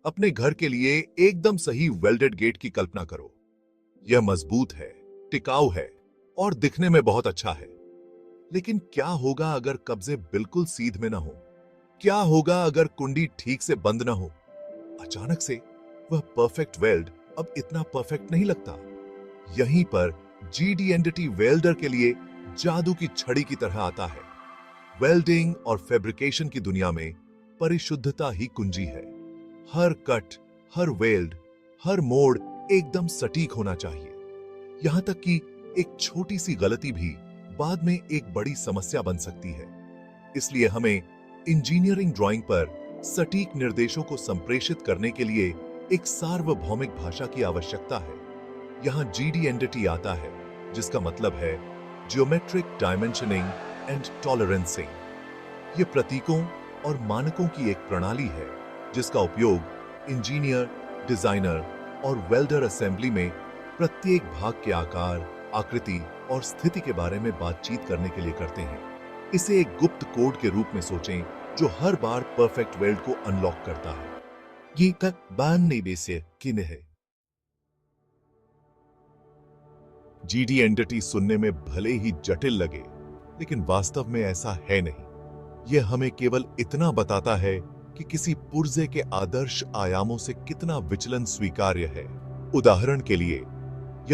अपने घर के लिए एकदम सही वेल्डेड गेट की कल्पना करो। यह मजबूत है, टिकाऊ है और दिखने में बहुत अच्छा है। लेकिन क्या होगा अगर कब्जे बिल्कुल सीध में ना हो? क्या होगा अगर कुंडी ठीक से बंद ना हो? अचानक से वह परफेक्ट वेल्ड अब इतना परफेक्ट नहीं लगता। यहीं पर GD&T वेल्डर के लिए जादू की छड़ी की तरह आता है। वेल्डिंग और फैब्रिकेशन की दुनिया में परिशुद्धता ही कुंजी है। हर कट, हर वेल्ड, हर मोड़ एकदम सटीक होना चाहिए। यहां तक कि एक छोटी सी गलती भी बाद में एक बड़ी समस्या बन सकती है। इसलिए हमें इंजीनियरिंग ड्राइंग पर सटीक निर्देशों को संप्रेषित करने के लिए एक सार्वभौमिक भाषा की आवश्यकता है। यहां GD&T आता है, जिसका मतलब है ज्योमेट्रिक डायमेंशनिंग एंड टॉलरेंसिंग। ये प्रतीकों और मानकों की एक प्रणाली है जिसका उपयोग इंजीनियर, डिजाइनर और वेल्डर असेंबली में प्रत्येक भाग के आकार, आकृति और स्थिति के बारे में बातचीत करने के लिए करते हैं। इसे एक गुप्त कोड के रूप में सोचें जो हर बार परफेक्ट वेल्ड को अनलॉक करता है। ये तक बानने बेसे किन है। GD&T सुनने में भले ही जटिल लगे, लेकिन वास्तव में ऐसा है नहीं। यह हमें केवल इतना बताता है कि किसी पुर्जे के आदर्श आयामों से कितना विचलन स्वीकार्य है। उदाहरण के लिए,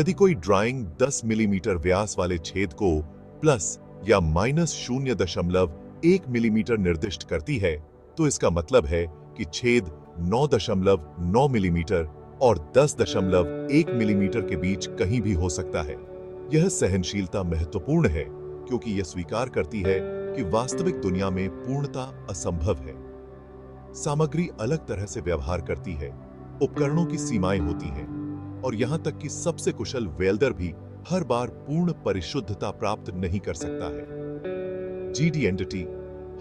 यदि कोई ड्राइंग 10 मिलीमीटर व्यास वाले छेद को प्लस या माइनस 0.1 मिलीमीटर निर्दिष्ट करती है, तो इसका मतलब है कि छेद 9.9 मिलीमीटर और 10.1 मिलीमीटर के बीच कहीं भी हो सकता है। यह सहनशीलता महत्वपूर्ण है क्योंकि यह स्वीकार करती है कि वास्तविक दुनिया में पूर्णता असंभव है। सामग्री अलग तरह से व्यवहार करती है, उपकरणों की सीमाएं होती हैं, और यहां तक कि सबसे कुशल वेल्डर भी हर बार पूर्ण परिशुद्धता प्राप्त नहीं कर सकता है। GD&T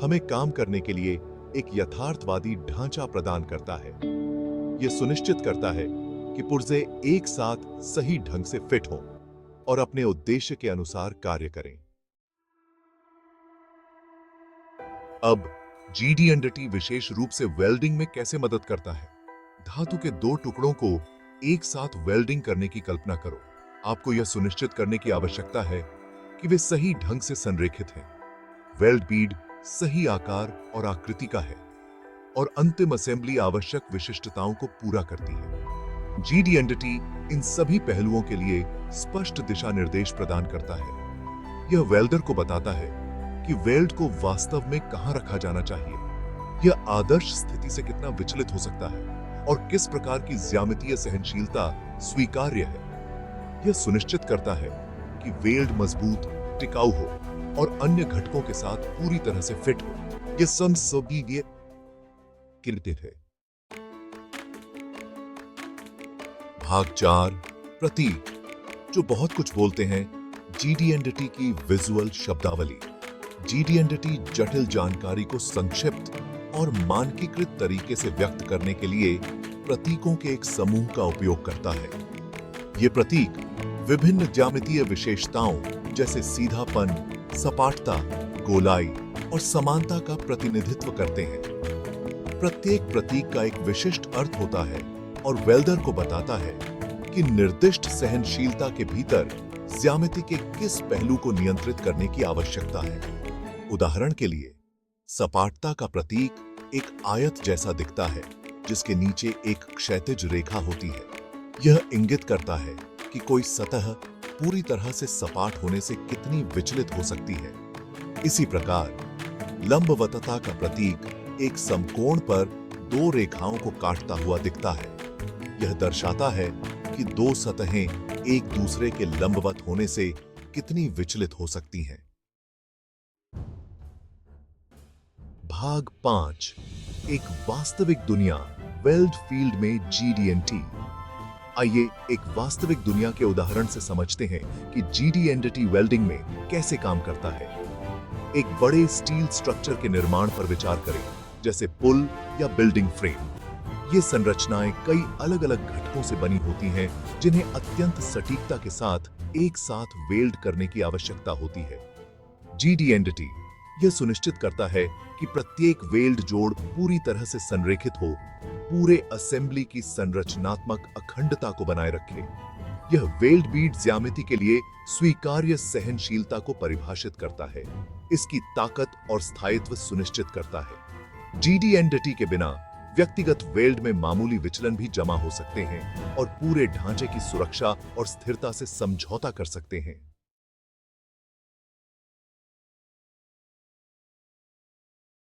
हमें काम करने के लिए एक यथार्थवादी ढांचा प्रदान करता है। यह सुनिश्चित करता है कि पुर्जे एक साथ सही ढंग से फिट हों और अपने उद्देश्य के अनुसार कार्य करें। अब GD&T विशेष रूप से वेल्डिंग में कैसे मदद करता है? धातु के दो टुकड़ों को एक साथ वेल्डिंग करने की कल्पना करो। आपको यह सुनिश्चित करने की आवश्यकता है कि वे सही ढंग से संरेखित हैं। वेल्ड बीड सही आकार और आकृति का है और अंतिम असेंबली आवश्यक विशिष्टताओं को पूरा करती है। GD&T इन सभी पहलुओं के लिए स्पष्ट दिशा निर्देश प्रदान करता है। यह वेल्डर को बताता है कि वेल्ड को वास्तव में कहां रखा जाना चाहिए, यह आदर्श स्थिति से कितना विचलित हो सकता है और किस प्रकार की ज्यामितीय सहनशीलता स्वीकार्य है। यह सुनिश्चित करता है कि वेल्ड मजबूत, टिकाऊ हो और अन्य घटकों के साथ पूरी तरह से फिट हो। यह सभी है। भाग 4, प्रतीक, जो बहुत कुछ बोलते हैं। GD&T की विजुअल शब्दावली। GD&T जटिल जानकारी को संक्षिप्त और मानकीकृत तरीके से व्यक्त करने के लिए प्रतीकों के एक समूह का उपयोग करता है। ये प्रतीक विभिन्न ज्यामितीय विशेषताओं जैसे सीधापन, सपाटता, गोलाई और समानता का प्रतिनिधित्व करते हैं। प्रत्येक प्रतीक का एक विशिष्ट अर्थ होता है और वेल्डर को बताता है कि निर्दिष्ट सहनशीलता के भीतर ज्यामिति के किस पहलू को नियंत्रित करने की आवश्यकता है। उदाहरण के लिए, सपाटता का प्रतीक एक आयत जैसा दिखता है जिसके नीचे एक क्षैतिज रेखा होती है। यह इंगित करता है कि कोई सतह पूरी तरह से सपाट होने से कितनी विचलित हो सकती है। इसी प्रकार, लंबवतता का प्रतीक एक समकोण पर दो रेखाओं को काटता हुआ दिखता है। यह दर्शाता है कि दो सतहें एक दूसरे के लंबवत होने से कितनी विचलित हो सकती हैं। भाग 5, एक वास्तविक दुनिया वेल्ड फील्ड में GD&T। आइए एक वास्तविक दुनिया के उदाहरण से समझते हैं कि GD&T वेल्डिंग में कैसे काम करता है। एक बड़े स्टील स्ट्रक्चर के निर्माण पर विचार करें, जैसे पुल या बिल्डिंग फ्रेम। ये संरचनाएं कई अलग-अलग घटकों से बनी होती हैं, जिन्हें अत्यंत सटीकता के साथ एक साथ वेल्ड करने की आवश्यकता होती है। GD&T यह सुनिश्चित करता है कि प्रत्येक वेल्ड जोड़ पूरी तरह से संरेखित हो पूरे असेंबली की संरचनात्मक अखंडता को बनाए रखे। यह वेल्ड बीड ज्यामिति के लिए स्वीकार्य सहनशीलता को परिभाषित करता है, इसकी ताकत और स्थायित्व सुनिश्चित करता है। GD&T के बिना व्यक्तिगत वेल्ड में मामूली विचलन भी जमा हो सकते हैं और पूरे ढांचे की सुरक्षा और स्थिरता से समझौता कर सकते हैं।